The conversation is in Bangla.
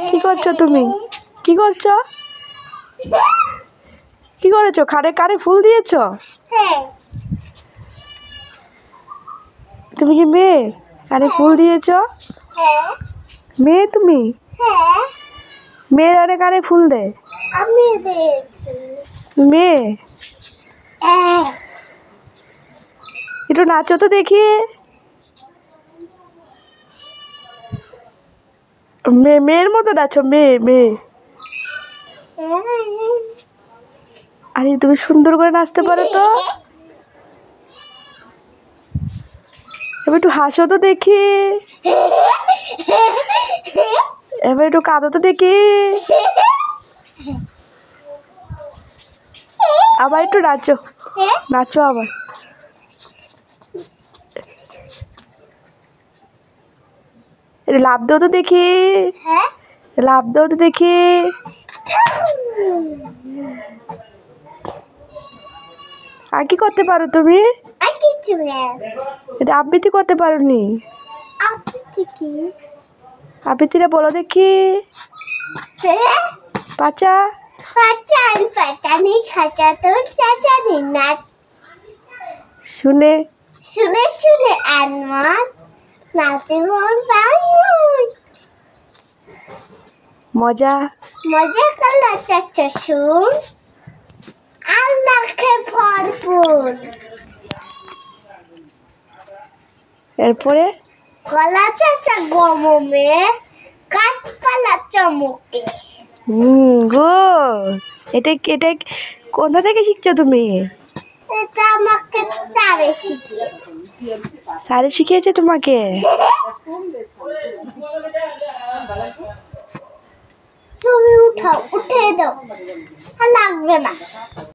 কি করছো তুমি? কি করছো? কি করেছো? কানে কানে ফুল দিয়েছো? তুমি কি মেয়ে? কানে ফুল দিয়েছো? মেয়ে তুমি? মেয়ের আরে কানে ফুল দে। মেয়ে একটু নাচো তো দেখি। মেয়ের মতো নাচো, মেয়ে মেয়ে। আরে তুমি সুন্দর করে নাচতে পারো তো। এবার একটু হাসো তো দেখি। এবার একটু কাঁদো তো দেখি। আবার একটু নাচো, নাচো আবার। একটু লাফ দাও তো দেখি। লাফ দাও তো দেখি। আর কি করতে পারো তুমি? এটা আবৃত্তি করতে পারো নি? আবৃত্তিটা বলো দেখি। পাচা শুনে শুনে শুনে আমার নাচে মন মজা মজা করলা চাচা শুন আল্লাহকে ভরপুর এরপরে গলা চাচা গমমে কাঠপালা চমকে। গুড। এটা কোথা থেকে শিখছো তুমি? এটা আমাকে চারে শিখিয়ে। স্যারে শিখিয়েছে তোমাকে? তুমি উঠাও, উঠে দাও, আর লাগবে না।